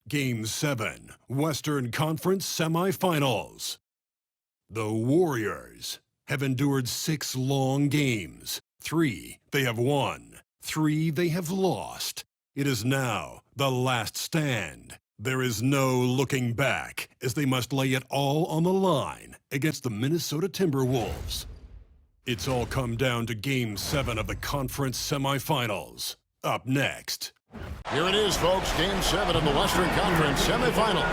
Game 7, Western Conference Semifinals. The Warriors have endured 6 long games. 3 they have won, 3 they have lost. It is now the last stand. There is no looking back as they must lay it all on the line against the Minnesota Timberwolves. It's all come down to Game 7 of the conference semifinals. Up next. Here it is, folks. Game 7 of the Western Conference semifinals.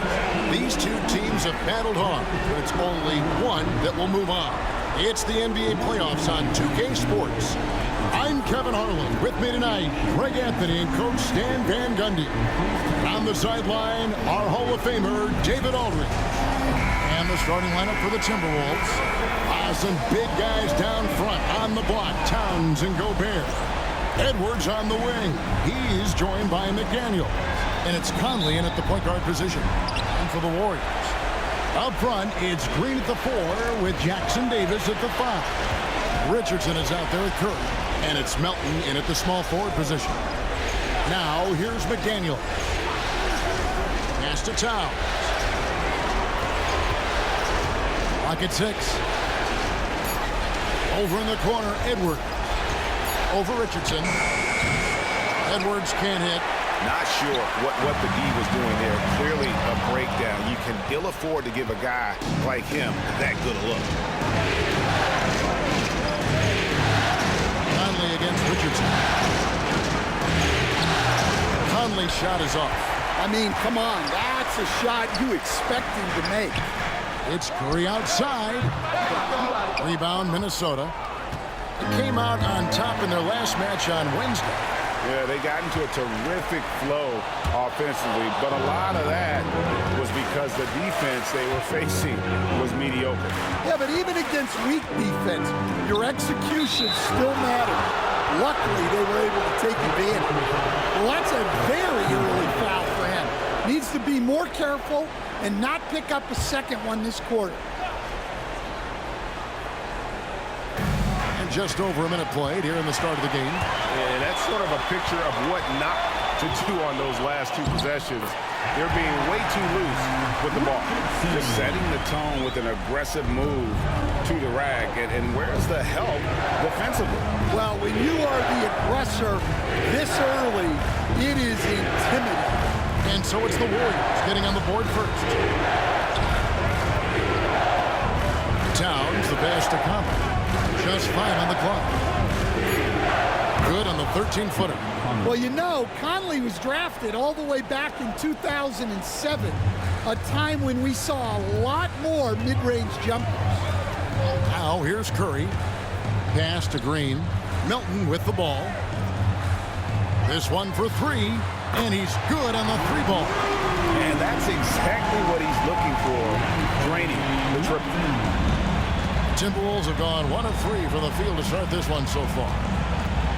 These two teams have battled hard, but it's only one that will move on. It's the NBA playoffs on 2K Sports. I'm Kevin Harlan. With me tonight, Greg Anthony and Coach Stan Van Gundy. On the sideline, our Hall of Famer, David Aldridge. And the starting lineup for the Timberwolves. Some big guys down front on the block, Towns and Gobert. Edwards on the wing. He's joined by McDaniel. And it's Conley in at the point guard position. And for the Warriors. Up front, it's Green at the 4 with Jackson Davis at the 5. Richardson is out there at Curry. And it's Melton in at the small forward position. Now, here's McDaniel. Pass to Towns. Lock at 6. Over in the corner, Edwards. Over Richardson. Edwards can't hit. Not sure what the D was doing there. Clearly a breakdown. You can ill afford to give a guy like him that good a look. Conley against Richardson. Conley's shot is off. I mean, come on. That's a shot you expect him to make. It's Curry outside. Rebound, Minnesota. It came out on top in their last match on Wednesday. Yeah, they got into a terrific flow offensively, but a lot of that was because the defense they were facing was mediocre. Yeah, but even against weak defense, your execution still mattered. Luckily, they were able to take advantage. Well, that's a very early foul for him. Needs to be more careful and not pick up a second one this quarter. Just over a minute played here in the start of the game. And that's sort of a picture of what not to do on those last 2 possessions. They're being way too loose with the ball. Just setting the tone with an aggressive move to the rack. And where's the help defensively? Well, when you are the aggressor this early, it is intimidating. And so it's the Warriors getting on the board first. Towns, the pass to Conley. Just 5 on the clock. Good on the 13-footer. Well, you know, Conley was drafted all the way back in 2007, a time when we saw a lot more mid-range jumpers. Now, here's Curry. Pass to Green. Melton with the ball. This one for 3, and he's good on the 3-ball. And that's exactly what he's looking for, draining the triple. Timberwolves have gone 1 of 3 from the field to start this one so far.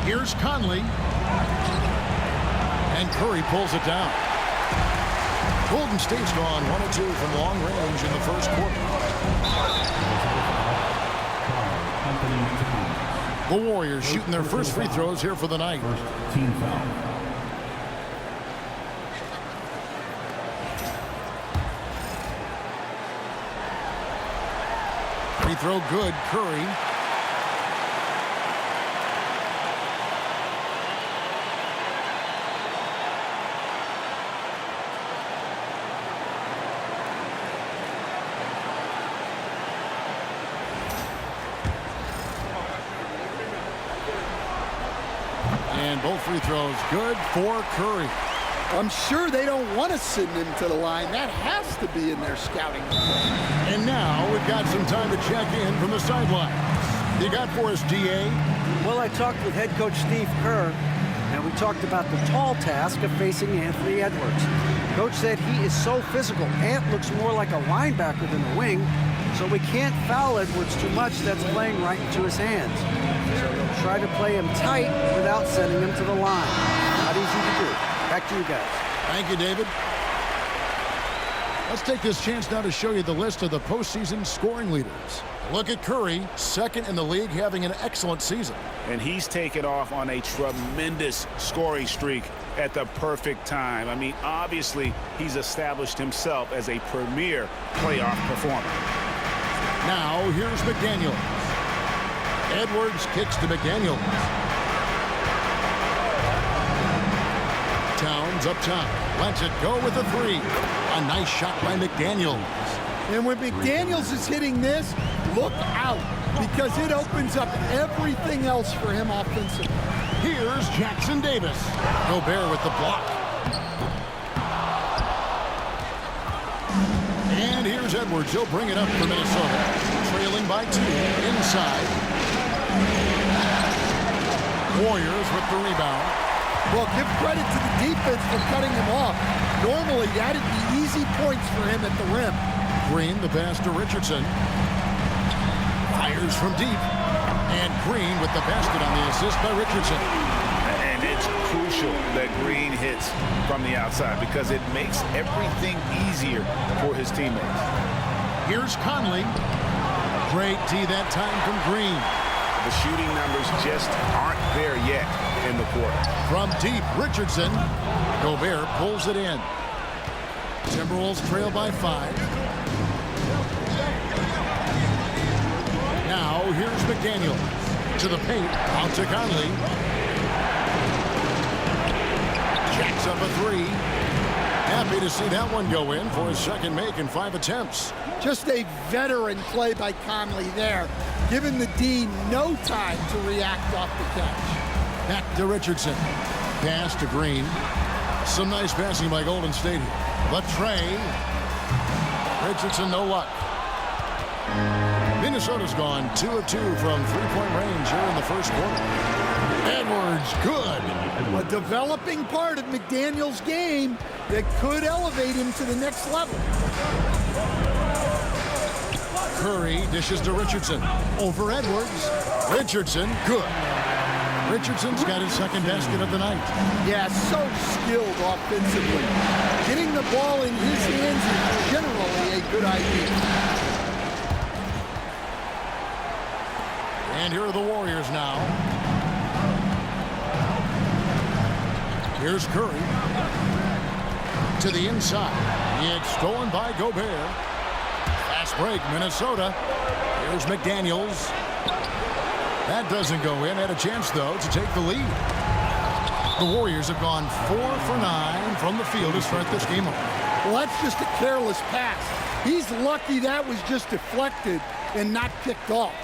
Here's Conley. And Curry pulls it down. Golden State's gone 1 of 2 from long range in the first quarter. The Warriors shooting their first free throws here for the night. First team foul. Free throw good, Curry. And both free throws good for Curry. I'm sure they don't want to send him to the line. That has to be in their scouting. And now we've got some time to check in from the sideline. You got for us, DA? Well, I talked with head coach Steve Kerr, and we talked about the tall task of facing Anthony Edwards. Coach said he is so physical. Ant looks more like a linebacker than a wing, so we can't foul Edwards too much. That's playing right into his hands. So we'll try to play him tight without sending him to the line. Not easy to do. Back to you guys. Thank you, David. Let's take this chance now to show you the list of the postseason scoring leaders. Look at Curry, second in the league, having an excellent season. And he's taken off on a tremendous scoring streak at the perfect time. I mean, obviously, he's established himself as a premier playoff performer. Now, here's McDaniels. Edwards kicks to McDaniels. Towns up top. Lets it go with a three. A nice shot by McDaniels. And when McDaniels is hitting this, look out, because it opens up everything else for him offensively. Here's Jackson Davis. Gobert with the block. And here's Edwards. He'll bring it up for Minnesota. Trailing by 2 inside. Warriors with the rebound. Well, give credit to the defense for cutting him off. Normally, that'd be easy points for him at the rim. Green, the pass to Richardson. Fires from deep. And Green with the basket on the assist by Richardson. And it's crucial that Green hits from the outside because it makes everything easier for his teammates. Here's Conley. Great D that time from Green. The shooting numbers just aren't there yet in the quarter. From deep, Richardson. Gobert pulls it in. Timberwolves trail by 5. Now, here's McDaniels. To the paint, out to Conley. Jacks up a 3. Happy to see that one go in for his second make in 5 attempts. Just a veteran play by Conley there, giving the D no time to react off the catch. Back to Richardson. Pass to Green. Some nice passing by Golden State here. But Trey. Richardson, no luck. Minnesota's gone 2 of 2 from three-point range here in the first quarter. Edwards, good. A developing part of McDaniels' game that could elevate him to the next level. Curry dishes to Richardson. Over Edwards. Richardson, good. Richardson's got his second basket of the night. Yeah, so skilled offensively. Getting the ball in his hands is generally a good idea. And here are the Warriors now. Here's Curry. To the inside. It's stolen by Gobert. Fast break, Minnesota. Here's McDaniels. That doesn't go in. Had a chance, though, to take the lead. The Warriors have gone 4 for 9 from the field to start this game off. Well, that's just a careless pass. He's lucky that was just deflected and not picked off.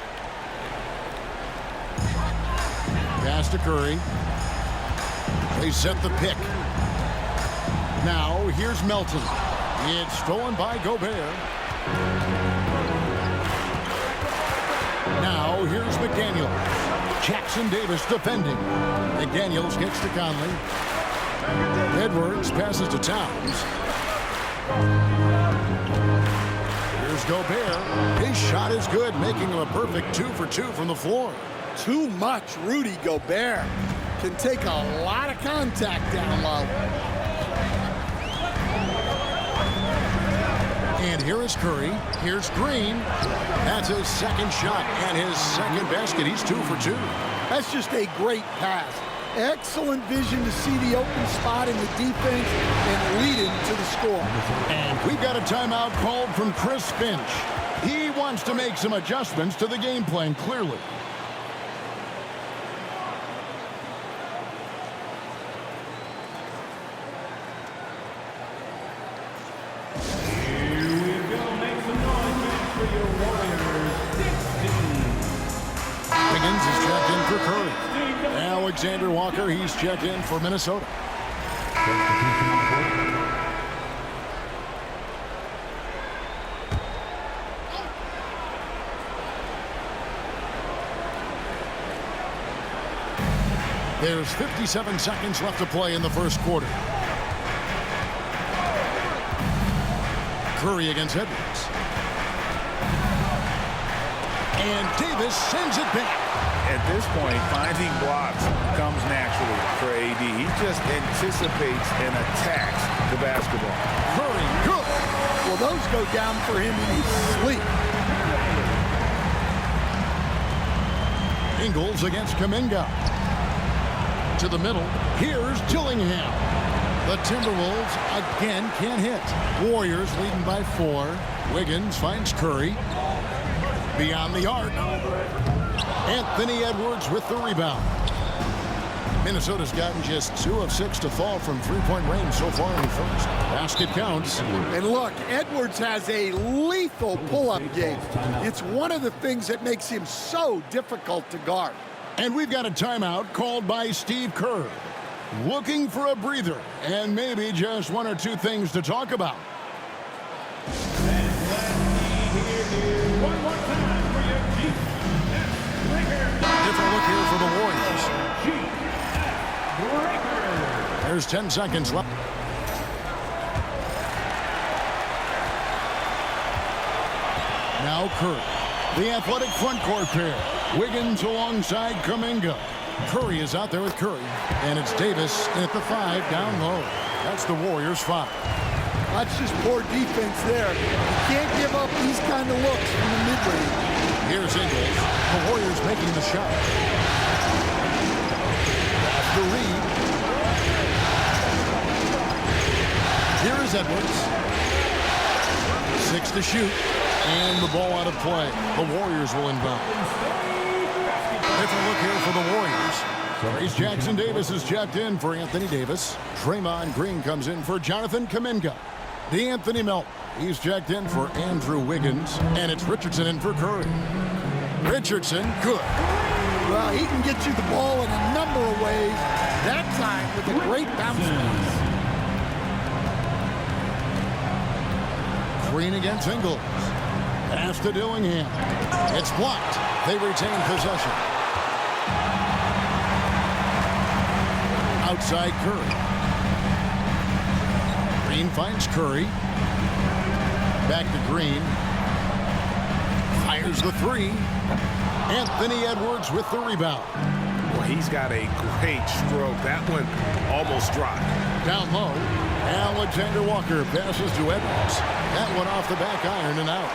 Pass to Curry. They set the pick. Now, here's Melton. It's stolen by Gobert. Now, here's McDaniels. Jackson Davis defending. McDaniels kicks to Conley. Edwards passes to Towns. Here's Gobert. His shot is good, making him a perfect 2 for 2 from the floor. Too much. Rudy Gobert can take a lot of contact down low. And here is Curry. Here's Green. That's his second shot and his second basket. He's 2 for 2. That's just a great pass. Excellent vision to see the open spot in the defense and lead him to the score. And we've got a timeout called from Chris Finch. He wants to make some adjustments to the game plan, clearly. Higgins is checked in for Curry. Alexander Walker, he's checked in for Minnesota. There's 57 seconds left to play in the first quarter. Curry against Edwards. And Davis sends it back. At this point, finding blocks comes naturally for AD. He just anticipates and attacks the basketball. Curry, good. Well, those go down for him in his sleep. Ingles against Kuminga. to the middle. Here's Dillingham. The Timberwolves again can't hit. Warriors leading by 4. Wiggins finds Curry. Beyond the arc. Anthony Edwards with the rebound. Minnesota's gotten just 2 of 6 to fall from three-point range so far in the first. Basket counts. And look, Edwards has a lethal pull-up game. It's one of the things that makes him so difficult to guard. And we've got a timeout called by Steve Kerr. Looking for a breather and maybe just 1 or 2 things to talk about. One more time for your Different look here for the Warriors. There's 10 seconds left. Now Curry. The athletic front court pair. Wiggins alongside Kuminga. Curry is out there with Curry. And it's Davis at the 5 down low. That's the Warriors' 5. That's just poor defense there. You can't give up these kind of looks from the mid-range. Here's Ingles. The Warriors making the shot. After Reed. Here is Edwards. 6 to shoot. And the ball out of play. The Warriors will inbound. Different look here for the Warriors. Trace Jackson Davis is checked in for Anthony Davis. Draymond Green comes in for Jonathan Kuminga. DeAnthony Melton. He's checked in for Andrew Wiggins. And it's Richardson in for Curry. Richardson, good. Well, he can get you the ball in a number of ways. That time with a great bounce pass. Green against Ingles. Pass to Dillingham. It's blocked. They retain possession. Outside Curry. Green finds Curry. Back to Green. Fires the 3. Anthony Edwards with the rebound. Well, he's got a great stroke. That one almost dropped. Down low. Alexander Walker passes to Edwards. That one off the back iron and out.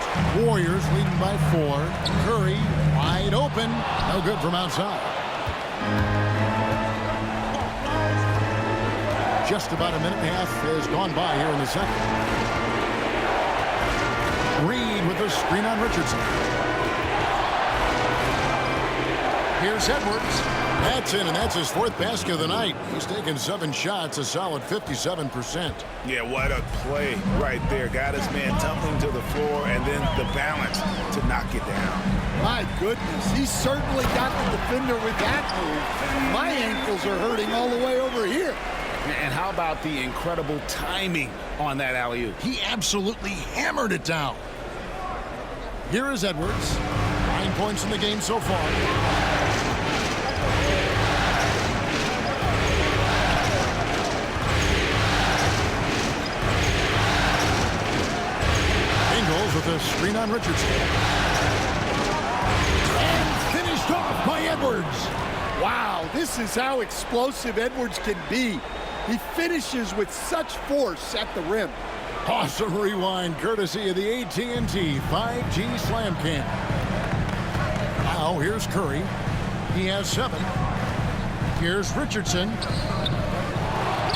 Warriors leading by 4. Curry wide open. No good from outside. Just about a minute and a half has gone by here in the second. Reed with a screen on Richardson. Here's Edwards. That's in, and that's his 4th basket of the night. He's taken 7 shots, a solid 57%. Yeah, what a play right there. Got his man tumbling to the floor, and then the balance to knock it down. My goodness, he certainly got the defender with that move. My ankles are hurting all the way over here. And how about the incredible timing on that alley-oop? He absolutely hammered it down. Here is Edwards. 9 points in the game so far. With a screen on Richardson. And finished off by Edwards. Wow, this is how explosive Edwards can be. He finishes with such force at the rim. Awesome rewind courtesy of the AT&T 5G Slam Cam. Now here's Curry. He has 7. Here's Richardson.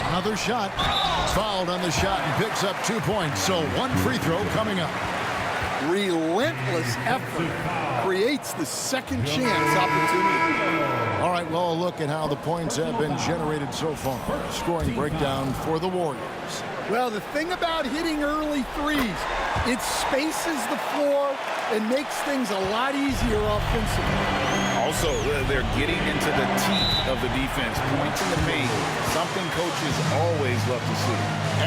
Another shot. Fouled on the shot and picks up 2 points. So 1 free throw coming up. Relentless effort creates the second chance opportunity. All right, well, a look at how the points have been generated so far. Scoring breakdown for the Warriors. Well, the thing about hitting early threes, it spaces the floor and makes things a lot easier offensively. Also, they're getting into the teeth of the defense. Points in the paint, something coaches always love to see.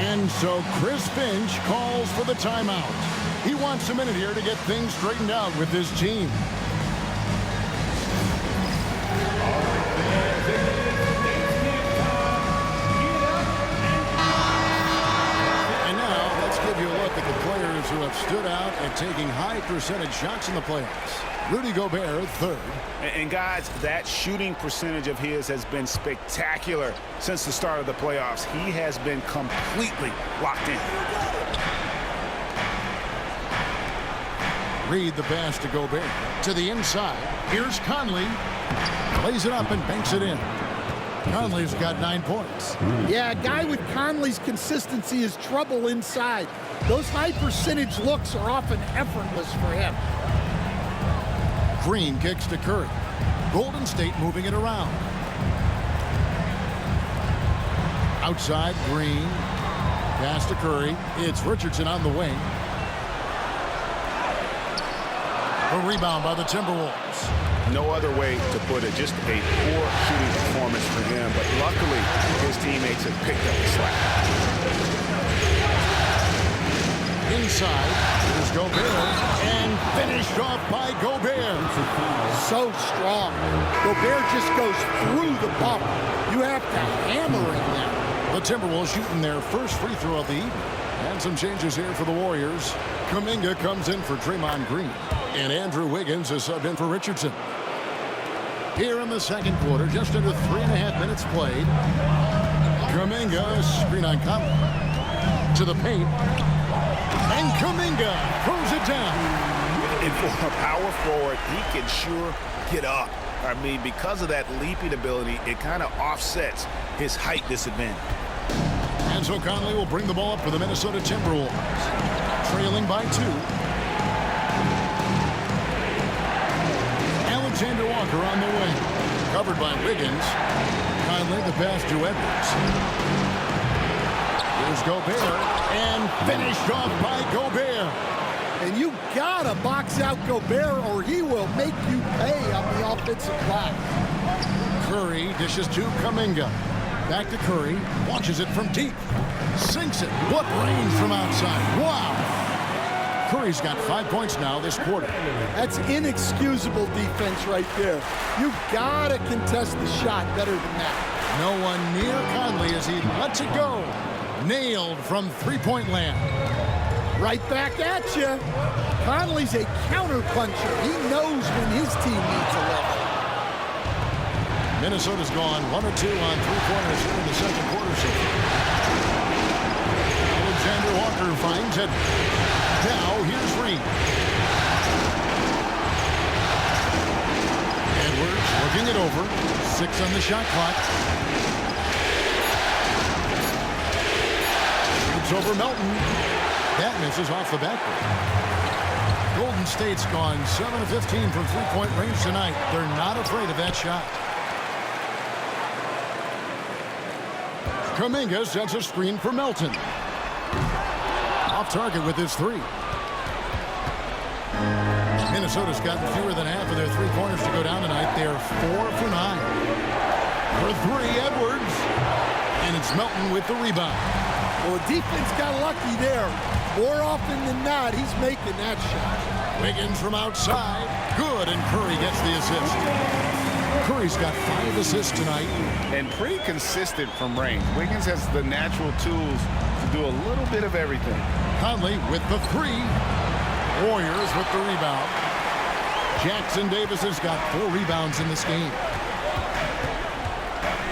And so Chris Finch calls for the timeout. He wants a minute here to get things straightened out with his team. And now, let's give you a look at the players who have stood out at taking high percentage shots in the playoffs. Rudy Gobert, 3rd. And guys, that shooting percentage of his has been spectacular since the start of the playoffs. He has been completely locked in. Reed the pass to Gobert. To the inside. Here's Conley. Lays it up and banks it in. Conley's got 9 points. Yeah, a guy with Conley's consistency is trouble inside. Those high percentage looks are often effortless for him. Green kicks to Curry. Golden State moving it around. Outside, Green. Pass to Curry. It's Richardson on the wing. A rebound by the Timberwolves. No other way to put it. Just a poor shooting performance for him. But luckily, his teammates have picked up the slack. Inside, here's Gobert. And finished off by Gobert. So strong. Gobert just goes through the bump. You have to hammer him there. The Timberwolves shooting their first free throw of the evening. And some changes here for the Warriors. Kuminga comes in for Draymond Green. And Andrew Wiggins is subbed in for Richardson. Here in the second quarter, just under 3.5 minutes played. Kuminga, screen on Conley. To the paint. And Kuminga throws it down. And for a power forward, he can sure get up. I mean, because of that leaping ability, it kind of offsets his height disadvantage. And so Conley will bring the ball up for the Minnesota Timberwolves. Trailing by 2. Alexander Walker on the wing. Covered by Wiggins. Conley the pass to Edwards. Here's Gobert. And finished off by Gobert. And you gotta box out Gobert or he will make you pay on the offensive glass. Curry dishes to Kuminga. Back to Curry. Launches it from deep. Sinks it. What range from outside. Wow. Curry's got 5 points now this quarter. That's inexcusable defense right there. You gotta contest the shot better than that. No one near Conley as he lets it go. Nailed from three-point land. Right back at you. Conley's a counter-puncher. He knows when his team needs a lift. Minnesota's gone 1 or 2 on three-pointers here in the second quarter. Alexander Walker finds it. Now here's Reed. Edwards looking it over. 6 on the shot clock. It's over Melton. That misses off the backboard. Golden State's gone 7 of 15 from three-point range tonight. They're not afraid of that shot. Kuminga sets a screen for Melton. Off target with his 3. Minnesota's gotten fewer than half of their three-pointers to go down tonight. They're 4 for 9. For 3, Edwards. And it's Melton with the rebound. Well, the defense got lucky there. More often than not, he's making that shot. Wiggins from outside. Good, and Curry gets the assist. Curry's got 5 assists tonight. And pretty consistent from range. Wiggins has the natural tools to do a little bit of everything. Conley with the 3. Warriors with the rebound. Jackson Davis has got 4 rebounds in this game.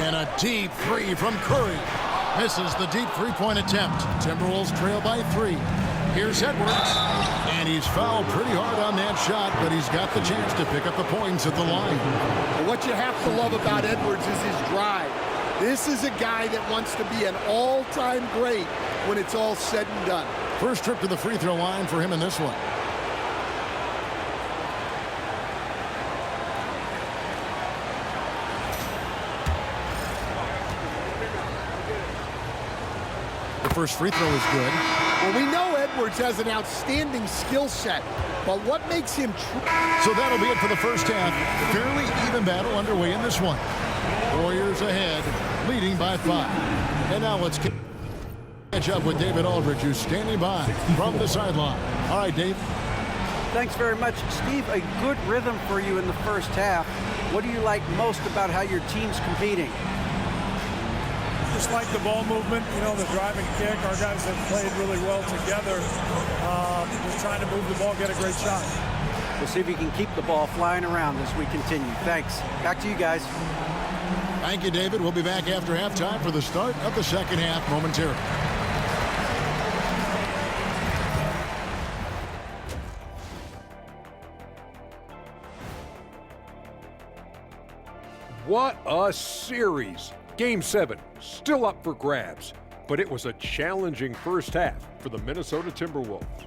And a deep 3 from Curry. Misses the deep three-point attempt. Timberwolves trail by 3. Here's Edwards. And he's fouled pretty hard on that shot, but he's got the chance to pick up the points at the line. What you have to love about Edwards is his drive. This is a guy that wants to be an all-time great when it's all said and done. First trip to the free throw line for him in this one. The first free throw is good. Well, we know Edwards has an outstanding skill set, but what makes him So that'll be it for the first half. Fairly even battle underway in this one. Warriors ahead, leading by 5. And now let's catch up with David Aldridge, who's standing by from the sideline. All right, Dave. Thanks very much, Steve. A good rhythm for you in the first half. What do you like most about how your team's competing? Just like the ball movement, you know, the drive and kick. Our guys have played really well together. Just trying to move the ball, get a great shot. We'll see if you can keep the ball flying around as we continue. Thanks. Back to you guys. Thank you, David. We'll be back after halftime for the start of the second half momentarily. What a series! Game 7, still up for grabs, but it was a challenging first half for the Minnesota Timberwolves.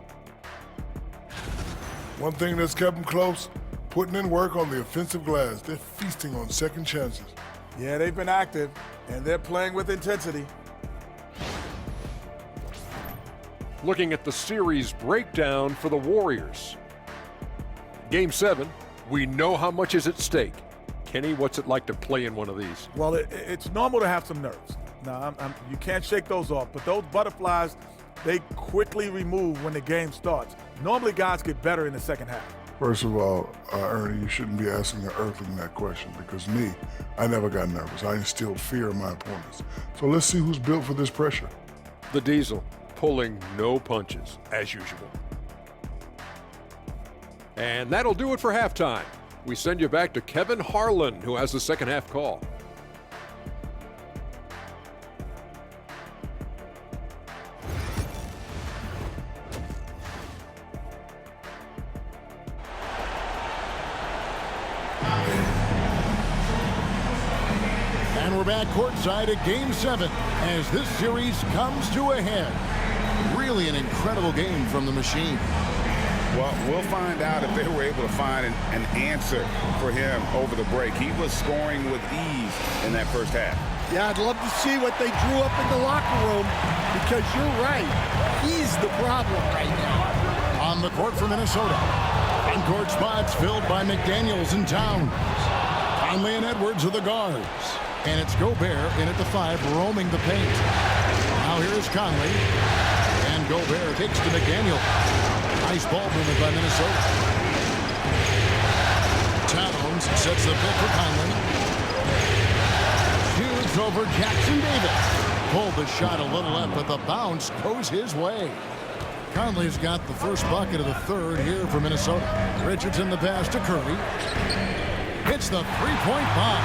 One thing that's kept them close, putting in work on the offensive glass. They're feasting on second chances. Yeah, they've been active, and they're playing with intensity. Looking at the series breakdown for the Warriors. Game 7, we know how much is at stake. Kenny, what's it like to play in one of these? Well, it's normal to have some nerves. Now, you can't shake those off, but those butterflies, they quickly remove when the game starts. Normally, guys get better in the second half. First of all, Ernie, you shouldn't be asking an earthling that question because me, I never got nervous. I instilled fear in my opponents. So let's see who's built for this pressure. The Diesel pulling no punches, as usual. And that'll do it for halftime. We send you back to Kevin Harlan, who has the second half call. And we're back courtside at Game 7 as this series comes to a head. Really an incredible game from the machine. Well, we'll find out if they were able to find an answer for him over the break. He was scoring with ease in that first half. Yeah, I'd love to see what they drew up in the locker room because you're right. He's the problem right now. On the court for Minnesota. On-court spots filled by McDaniels and Towns. Conley and Edwards are the guards. And it's Gobert in at the 5, roaming the paint. Now here's Conley. And Gobert kicks to McDaniel. Nice ball movement by Minnesota. Towns sets the pick for Conley. Shoots over Jackson Davis. Pulled the shot a little left, but the bounce goes his way. Conley's got the first bucket of the third here for Minnesota. Richardson the pass to Curry. Hits the three-point bomb.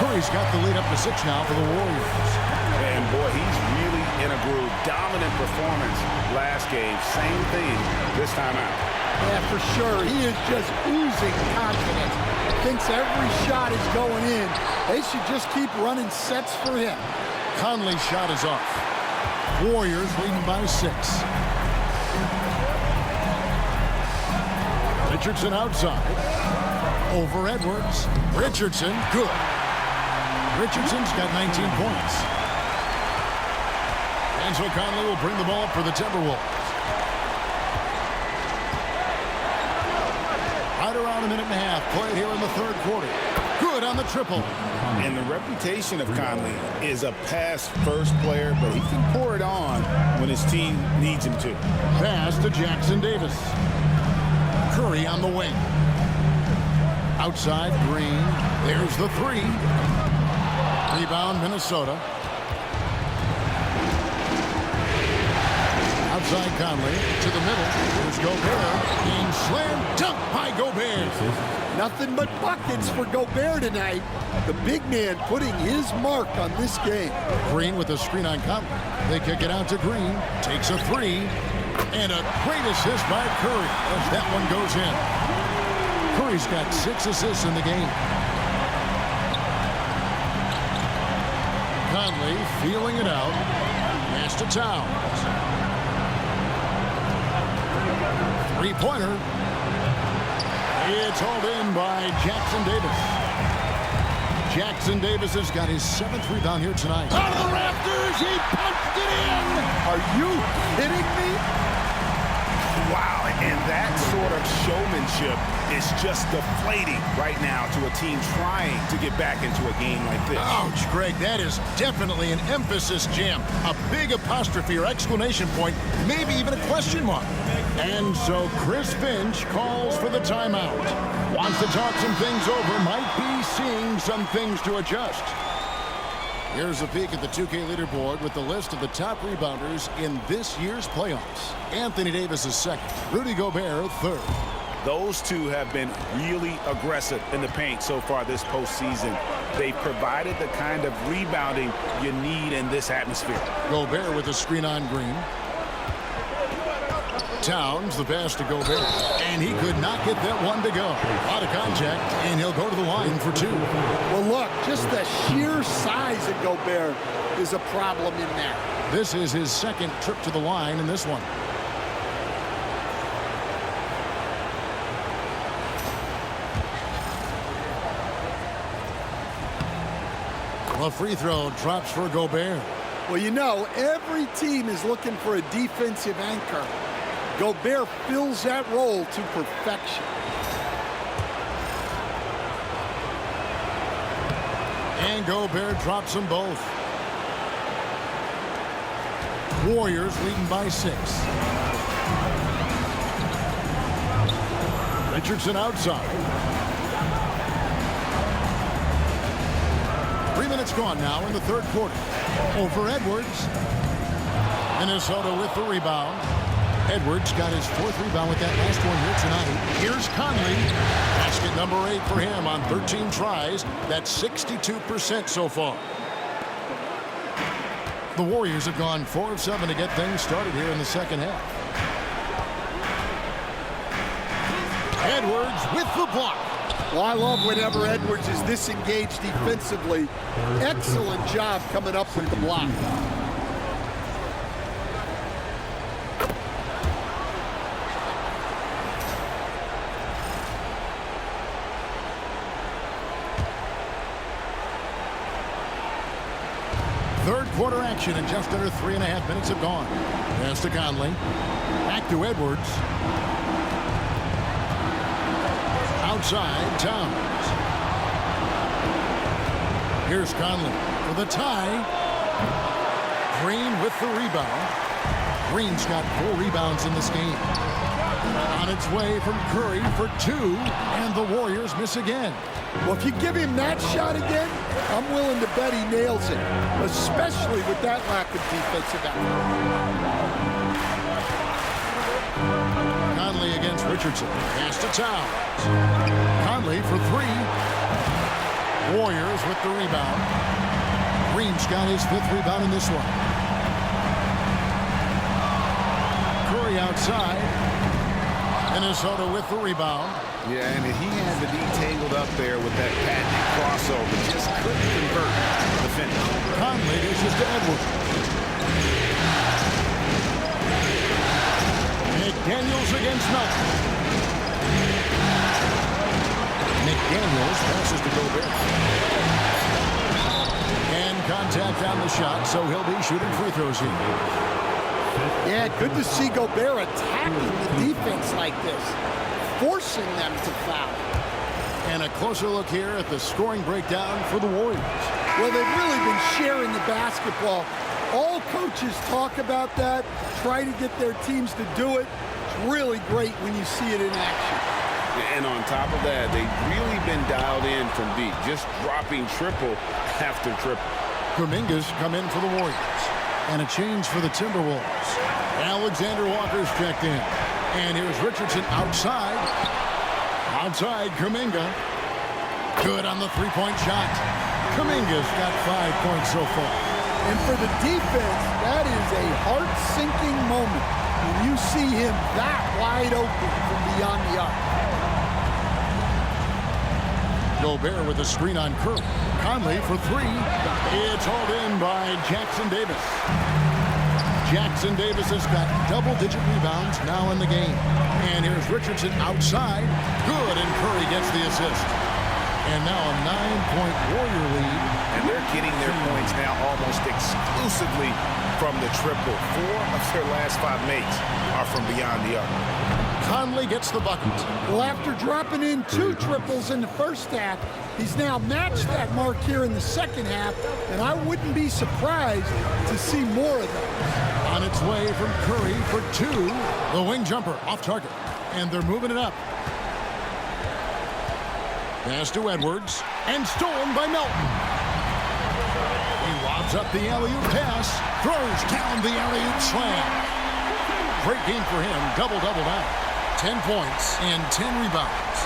Curry's got the lead up to 6 now for the Warriors. And boy, he's really in a groove. Dominant performance last game. Same thing this time out. Yeah, for sure. He is just oozing confidence. Thinks every shot is going in. They should just keep running sets for him. Conley's shot is off. Warriors leading by 6. Richardson outside. Over Edwards. Richardson, good. Richardson's got 19 points. And so Conley will bring the ball up for the Timberwolves. Right around a minute and a half played here in the third quarter. Good on the triple. And the reputation of Conley is a pass-first player, but he can pour it on when his team needs him to. Pass to Jackson Davis. Curry on the wing. Outside, Green. There's the 3. Rebound, Minnesota. Outside Conley to the middle. Here's Gobert. Being slammed dunk by Gobert. Nothing but buckets for Gobert tonight. The big man putting his mark on this game. Green with a screen on Conley. They kick it out to Green. Takes a 3. And a great assist by Curry as that one goes in. Curry's got 6 assists in the game. Conley feeling it out. Pass to Towns. 3-pointer. It's hauled in by Jackson Davis. Jackson Davis has got his 7th rebound here tonight. Out of the rafters, he punched it in. Are you kidding me? Wow, and that sort of showmanship is just deflating right now to a team trying to get back into a game like this. Ouch, Greg, that is definitely an emphasis jam. A big apostrophe or exclamation point, maybe even a question mark. And so Chris Finch calls for the timeout. Wants to talk some things over, might be seeing some things to adjust. Here's a peek at the 2K leaderboard with the list of the top rebounders in this year's playoffs. Anthony Davis is 2nd. Rudy Gobert 3rd. Those two have been really aggressive in the paint so far this postseason. They've provided the kind of rebounding you need in this atmosphere. Gobert with a screen on Green. Towns, the pass to Gobert, and he could not get that one to go. Out of contact, and he'll go to the line for two. Well, look, just the sheer size of Gobert is a problem in there. This is his second trip to the line in this one. A free throw drops for Gobert. Well, you know, every team is looking for a defensive anchor. Gobert fills that role to perfection. And Gobert drops them both. Warriors leading by 6. Richardson outside. 3 minutes gone now in the third quarter. Over Edwards. Minnesota with the rebound. Edwards got his 4th rebound with that last one here tonight. Here's Conley. Basket number 8 for him on 13 tries. That's 62% so far. The Warriors have gone 4 of 7 to get things started here in the second half. Edwards with the block. Well, I love whenever Edwards is disengaged defensively. Excellent job coming up with the block. Third quarter action, and just under 3.5 minutes have gone. Pass to Conley. Back to Edwards. Outside, Towns. Here's Conley for the tie. Green with the rebound. Green's got 4 rebounds in this game. On its way from Curry for 2, and the Warriors miss again. Well, if you give him that shot again, I'm willing to bet he nails it, especially with that lack of defensive effort. Conley against Richardson. Pass to Towns. Conley for 3. Warriors with the rebound. Green's got his 5th rebound in this one. Curry outside. Minnesota with the rebound. Yeah, and he had to be tangled up there with that patented crossover. Just couldn't convert the finish. Conley dishes to Edwards. McDaniels against Melton. McDaniels passes to Gobert. And contact on the shot, so he'll be shooting free throws here. Yeah, good to see Gobert attacking the defense like this, forcing them to foul. And a closer look here at the scoring breakdown for the Warriors. Well, they've really been sharing the basketball. All coaches talk about that, try to get their teams to do it. It's really great when you see it in action. And on top of that, they've really been dialed in from deep, just dropping triple after triple. Kuminga's come in for the Warriors. And a change for the Timberwolves. Alexander Walker's checked in. And here's Richardson outside. Outside, Kuminga. Good on the three-point shot. Kuminga's got 5 points so far. And for the defense, that is a heart-sinking moment when you see him that wide open from beyond the arc. Gobert with a screen on Curry. Conley for 3. It's hauled in by Jackson Davis. Jackson Davis has got double-digit rebounds now in the game. And here's Richardson outside. Good, and Curry gets the assist. And now a 9-point Warrior lead. And they're getting their points now almost exclusively from the triple. 4 of their last 5 makes are from beyond the arc. Conley gets the bucket. Well, after dropping in 2 triples in the first half, he's now matched that mark here in the second half, and I wouldn't be surprised to see more of that. On its way from Curry for 2. The wing jumper off target, and they're moving it up. Pass to Edwards, and stolen by Melton. He lobs up the alley-oop pass, throws down the alley-oop slam. Great game for him, double-double now. 10 points and 10 rebounds.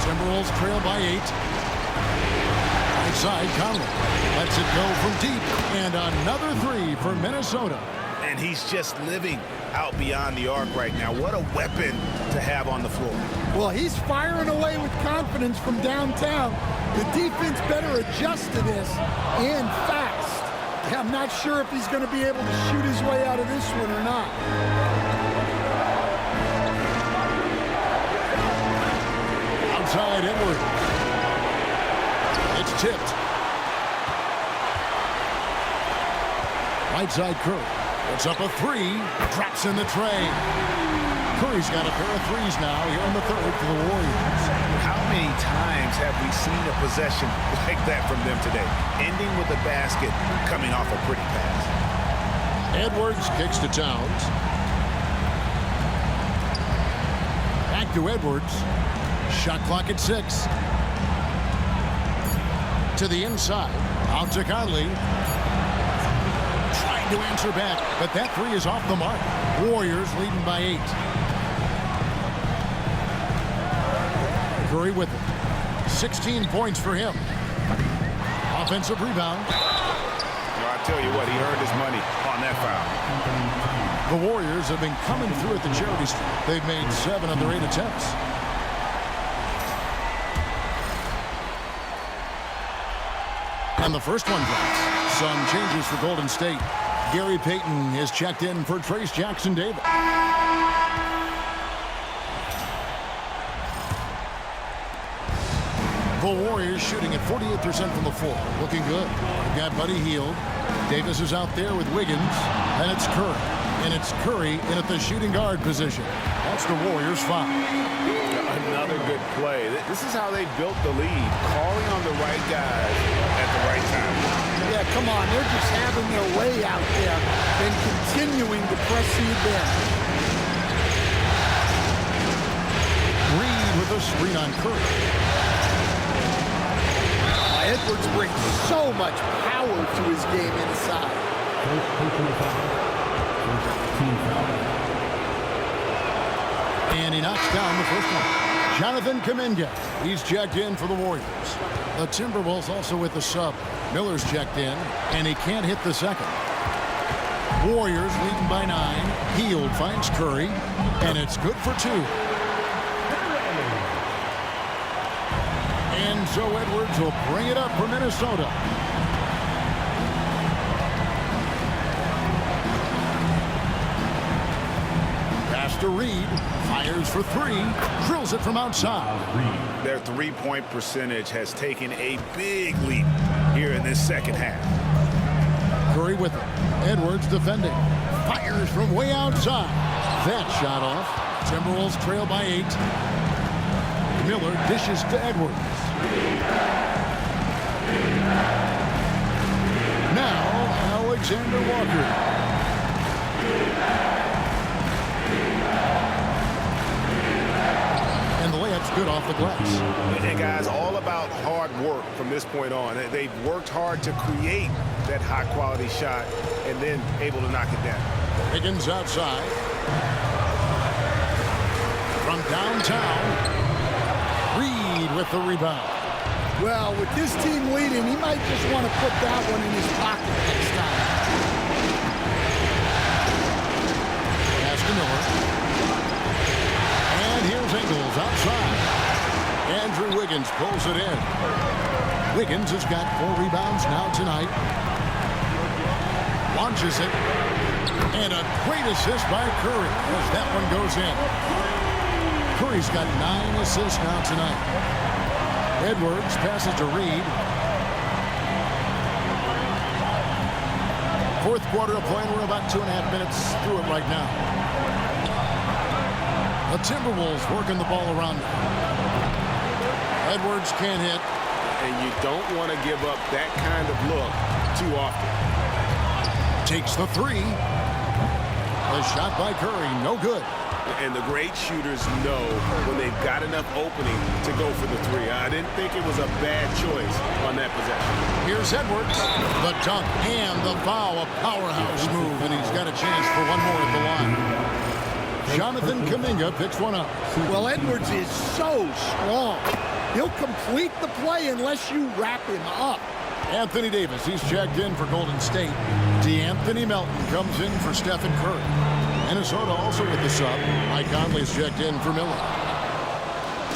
Timberwolves trail by 8. side, Conley lets it go from deep, and another three for Minnesota. And he's just living out beyond the arc right now. What a weapon to have on the floor. Well, he's firing away with confidence from downtown. The defense better adjust to this, and fast. I'm not sure if he's going to be able to shoot his way out of this one or not. Outside Edwards. It's tipped. Right side Curry. Puts up a three. Drops in the tray. Curry's got a pair of threes now here in the third for the Warriors. How many times have we seen a possession like that from them today? Ending with a basket, coming off a pretty pass. Edwards kicks to Towns. Back to Edwards. Shot clock at 6. To the inside. Out to Conley. Trying to answer back, but that three is off the mark. Warriors leading by 8. Curry with it. 16 points for him. Offensive rebound. Well, I tell you what, he earned his money on that foul. The Warriors have been coming through at the charity stripe. They've made 7 of their 8 attempts. And the first one drops. Some changes for Golden State. Gary Payton is checked in for Trace Jackson-Davis. The Warriors shooting at 48% from the floor. Looking good. We've got Buddy Hield. Davis is out there with Wiggins. And it's Curry. And it's Curry in at the shooting guard position. That's the Warriors' foul. Another good play. This is how they built the lead. Calling on the right guys at the right time. Yeah, come on. They're just having their way out there and continuing to press the advantage. Reed with a screen on Curry. Edwards brings so much power to his game inside. And he knocks down the first one. Jonathan Kuminga. He's checked in for the Warriors. The Timberwolves also with the sub. Miller's checked in, and he can't hit the second. Warriors leading by 9. Hield finds Curry, and it's good for 2. And so Edwards will bring it up for Minnesota. Pass to Reed. Fires for 3. Drills it from outside. Their three-point percentage has taken a big leap here in this second half. Curry with it. Edwards defending. Fires from way outside. That shot off. Timberwolves trail by 8. Miller dishes to Edwards. Now, Alexander Walker. And the layup's good off the glass. And guys, all about hard work from this point on. They've worked hard to create that high-quality shot and then able to knock it down. Higgins outside. From downtown. Reed with the rebound. Well, with this team leading, he might just want to put that one in his pocket next time. Pass to Miller. And here's Ingles outside. Andrew Wiggins pulls it in. Wiggins has got 4 rebounds now tonight. Launches it. And a great assist by Curry as that one goes in. Curry's got 9 assists now tonight. Edwards passes to Reed. Fourth quarter of play. We're about 2.5 minutes through it right now. The Timberwolves working the ball around now. Edwards can't hit. And you don't want to give up that kind of look too often. Takes the 3. The shot by Curry, no good. And the great shooters know when they've got enough opening to go for the 3. I didn't think it was a bad choice on that possession. Here's Edwards. The dunk and the foul, a powerhouse move, and he's got a chance for one more at the line. Jonathan Kuminga picks one up. Well, Edwards is so strong. He'll complete the play unless you wrap him up. Anthony Davis, he's checked in for Golden State. DeAnthony Melton comes in for Stephen Curry. Minnesota also with the sub. Mike Conley's checked in for Miller.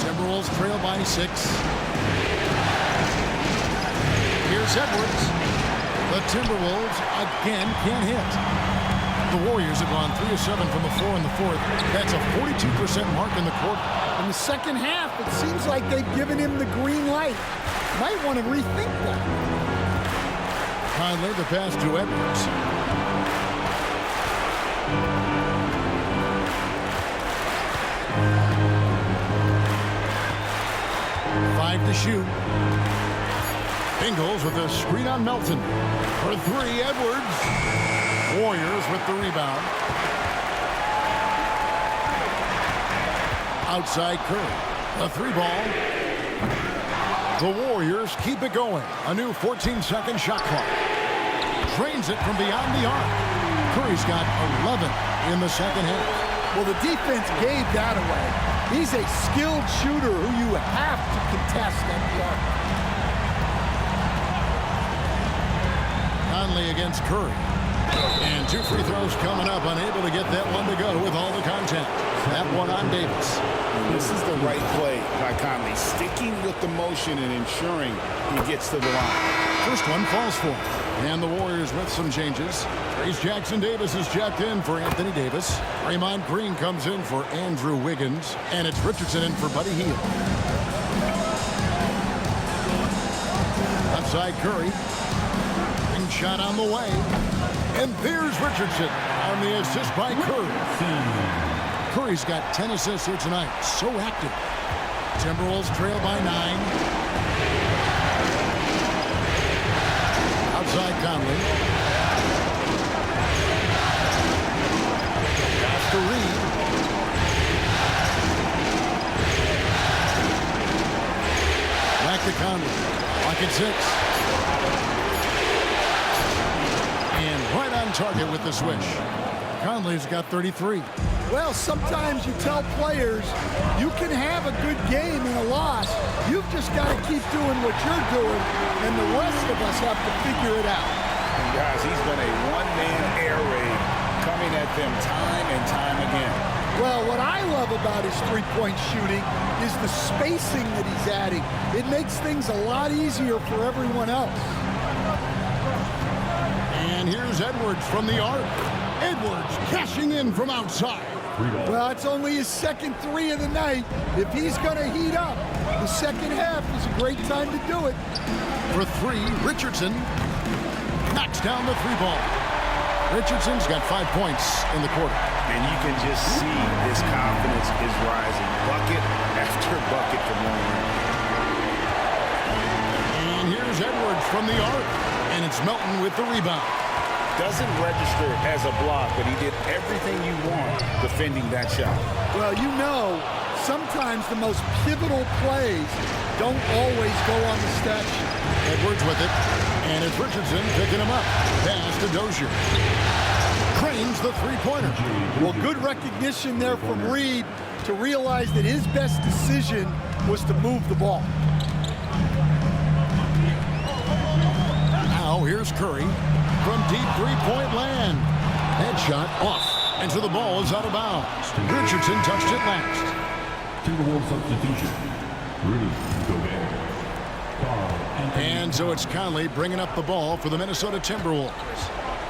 Timberwolves trail by 6. Here's Edwards. The Timberwolves again can't hit. The Warriors have gone 3 of 7 from the floor in the fourth. That's a 42% mark in the quarter. In the second half, it seems like they've given him the green light. Might want to rethink that. Conley, the pass to Edwards. Five to shoot. Ingles with a screen on Melton. For 3, Edwards. Warriors with the rebound. Outside Curry. The 3 ball. The Warriors keep it going. A new 14-second shot clock. Drains it from beyond the arc. Curry's got 11 in the second half. Well, the defense gave that away. He's a skilled shooter who you have to contest at the arc. Conley against Curry. And 2 free throws coming up. Unable to get that one to go with all the contact. That one on Davis. This is the right play by Conley. Sticking with the motion and ensuring he gets to the line. First one falls for him. And the Warriors with some changes. Trace Jackson Davis is checked in for Anthony Davis. Draymond Green comes in for Andrew Wiggins. And it's Richardson in for Buddy Hield. Outside Curry. Big shot on the way. And there's Richardson on the assist by Curry. Curry's got 10 assists here tonight. So active. Timberwolves trail by 9. Outside Conley. Pass to Reed. Back to Conley. Clock at 6. And right on target with the swish. Conley's got 33. Well, sometimes you tell players you can have a good game and a loss. You've just got to keep doing what you're doing, and the rest of us have to figure it out. And guys, he's been a one-man air raid coming at them time and time again. Well, what I love about his three-point shooting is the spacing that he's adding. It makes things a lot easier for everyone else. And here's Edwards from the arc. Edwards cashing in from outside. Well, it's only his second 3 of the night. If he's going to heat up, the second half is a great time to do it. For 3, Richardson knocks down the 3 ball. Richardson's got 5 points in the quarter. And you can just see his confidence is rising. Bucket after bucket from long range. And here's Edwards from the arc. And it's Melton with the rebound. Doesn't register as a block, but he did everything you want defending that shot. Well, you know, sometimes the most pivotal plays don't always go on the stat sheet. Edwards with it, and it's Richardson picking him up. Pass to Dozier. Cranes the 3-pointer. Well, good recognition there from Reed to realize that his best decision was to move the ball. Now here's Curry. From deep 3-point land. Headshot off. And so the ball is out of bounds. Richardson touched it last. Timberwolves substitution. Rudy Gobert. And so it's Conley bringing up the ball for the Minnesota Timberwolves.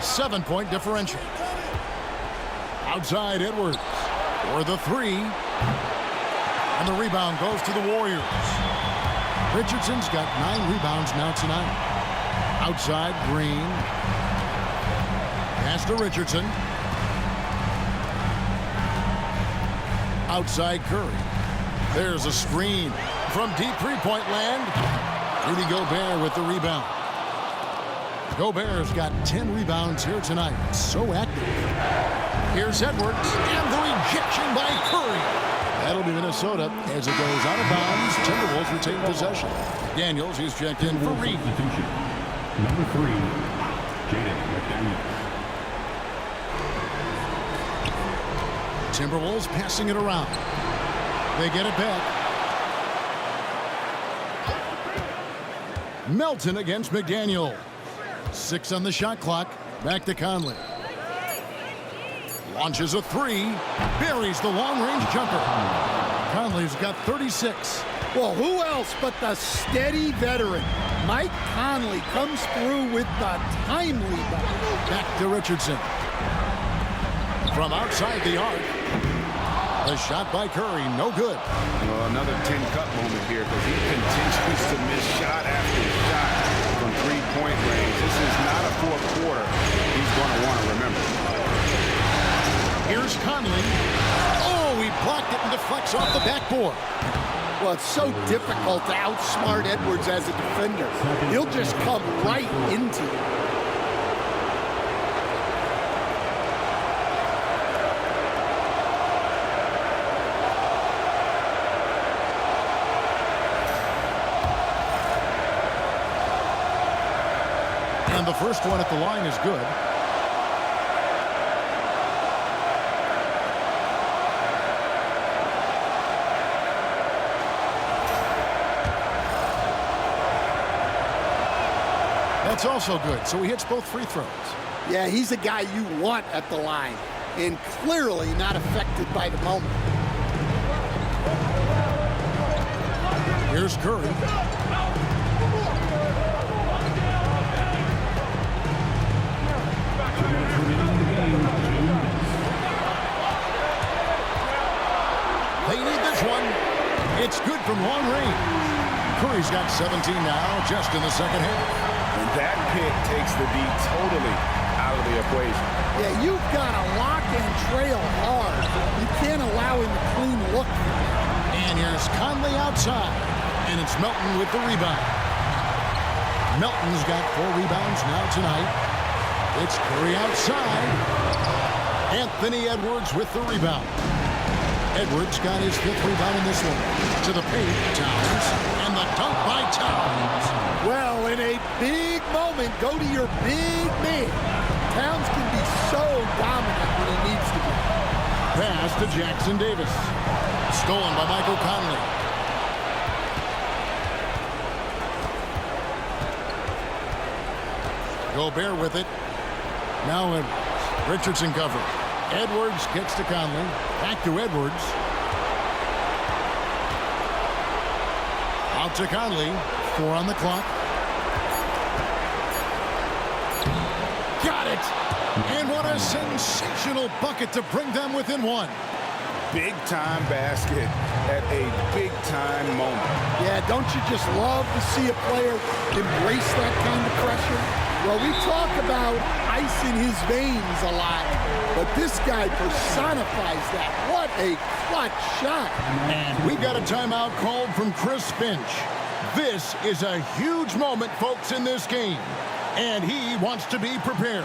7-point differential. Outside Edwards for the 3. And the rebound goes to the Warriors. Richardson's got 9 rebounds now tonight. Outside Green. Pass to Richardson. Outside Curry. There's a screen from deep 3-point land. Rudy Gobert with the rebound. Gobert's got 10 rebounds here tonight. So active. Here's Edwards and the rejection by Curry. That'll be Minnesota as it goes out of bounds. Timberwolves retain possession. Daniels, he's checked in for Reed. Number 3, Jaden McDaniel. Timberwolves passing it around. They get it back. Melton against McDaniel. 6 on the shot clock. Back to Conley. Launches a 3. Buries the long-range jumper. Conley's got 36. Well, who else but the steady veteran? Mike Conley comes through with the timely ball. Back to Richardson. From outside the arc. The shot by Curry, no good. Well, another tin cup moment here because he continues to miss shot after shot from three-point range. This is not a fourth quarter he's going to want to remember. Here's Conley. Oh, he blocked it and deflects off the backboard. Well, it's so difficult to outsmart Edwards as a defender. He'll just come right into you. And the first one at the line is good. That's also good, so he hits both free throws. Yeah, he's a guy you want at the line, and clearly not affected by the moment. Here's Curry. They need this one. It's good from long range. Curry's got 17 now, just in the second half. And that pick takes the D totally out of the equation. Yeah, you've got to lock and trail hard. You can't allow him to clean look. And here's Conley outside. And it's Melton with the rebound. Melton's got 4 rebounds now tonight. It's Curry outside. Anthony Edwards with the rebound. Edwards got his 5th rebound in this one. To the paint, Towns. And the dunk by Towns. Well, in a big moment, go to your big man. Towns can be so dominant when he needs to be. Pass to Jackson Davis. Stolen by Michael Conley. Gobert with it. Now Edwards. Richardson cover. Edwards gets to Conley. Back to Edwards. Out to Conley. 4 on the clock. Got it! And what a sensational bucket to bring them within 1. Big-time basket at a big-time moment. Yeah, don't you just love to see a player embrace that kind of pressure? Well, we talk about ice in his veins a lot, but this guy personifies that. What a clutch shot. And we've got a timeout called from Chris Finch. This is a huge moment, folks, in this game. And he wants to be prepared.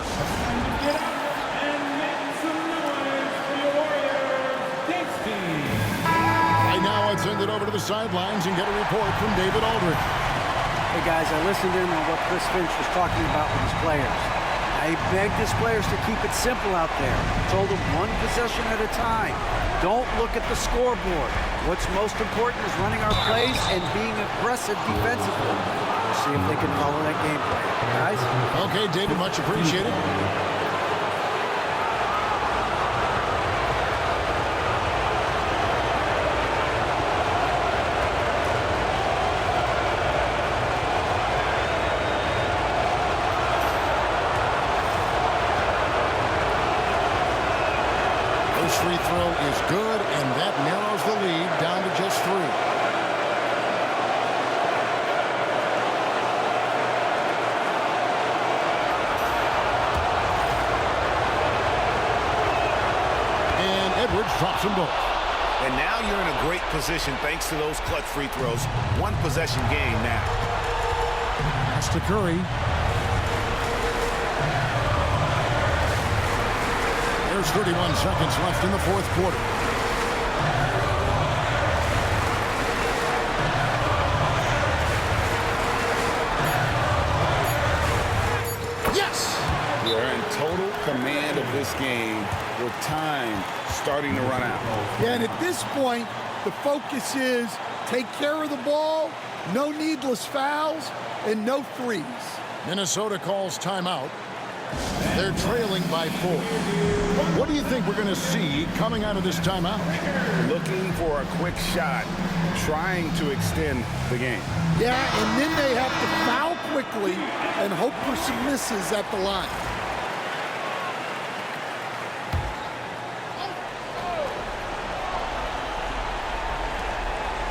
Right now, I'd send it over to the sidelines and get a report from David Aldridge. Hey guys, I listened in on what Chris Finch was talking about with his players. I begged his players to keep it simple out there. Told them 1 possession at a time. Don't look at the scoreboard. What's most important is running our plays and being aggressive defensively. We'll see if they can follow that game plan. Guys? Okay, David, much appreciated. Free throw is good, and that narrows the lead down to just 3. And Edwards drops them both. And now you're in a great position thanks to those clutch free throws. 1 possession game now. Pass to Curry. There's 31 seconds left in the 4th quarter. Yes! You're in total command of this game with time starting to run out. Yeah, and at this point, the focus is take care of the ball, no needless fouls, and no threes. Minnesota calls timeout. They're trailing by 4. What do you think we're going to see coming out of this timeout? Looking for a quick shot, trying to extend the game. Yeah, and then they have to foul quickly and hope for some misses at the line.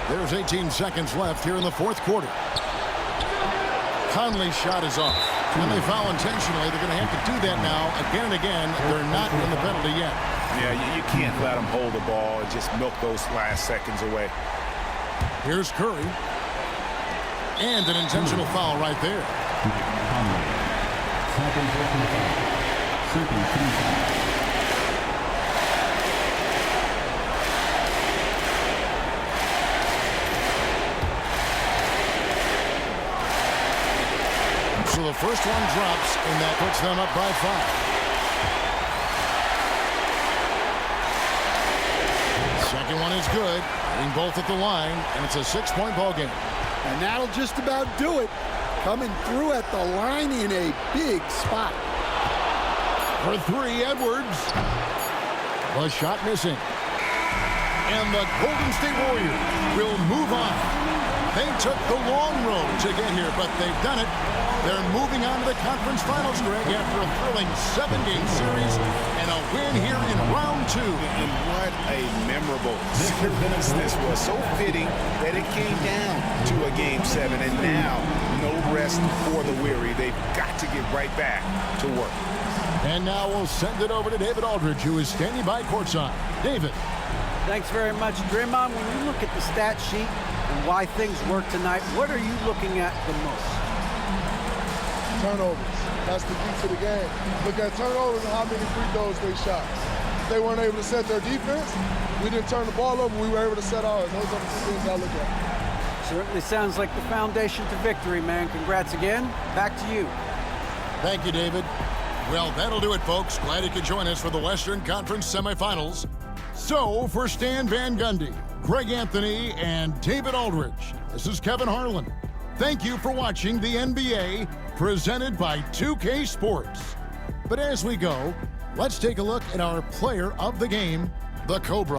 There's 18 seconds left here in the fourth quarter. Conley's shot is off. When they foul intentionally, they're going to have to do that now again and again. They're not in the penalty yet. Yeah, you can't let them hold the ball and just milk those last seconds away. Here's Curry. And an intentional foul right there. So the first one drops, and that puts them up by 5. Second one is good, hitting both at the line, and it's a 6-point ball game. And that'll just about do it. Coming through at the line in a big spot. For 3, Edwards. The shot missing. And the Golden State Warriors will move on. They took the long road to get here, but they've done it. They're moving on to the conference finals, Greg, after a thrilling 7-game series and a win here in round 2. And what a memorable series this was. So fitting that it came down to a Game 7, and now no rest for the weary. They've got to get right back to work. And now we'll send it over to David Aldridge, who is standing by courtside. David. Thanks very much, Draymond. When you look at the stat sheet and why things work tonight, what are you looking at the most? Turnovers. That's the key to the game. Look at turnovers and how many free throws they shot. If they weren't able to set their defense, we didn't turn the ball over, we were able to set ours. Those are the two things I look at. Certainly sounds like the foundation to victory, man. Congrats again. Back to you. Thank you, David. Well, that'll do it, folks. Glad you could join us for the Western Conference semifinals. So, for Stan Van Gundy, Greg Anthony, and David Aldridge, this is Kevin Harlan. Thank you for watching the NBA, presented by 2K Sports. But as we go, let's take a look at our player of the game, the Cobra.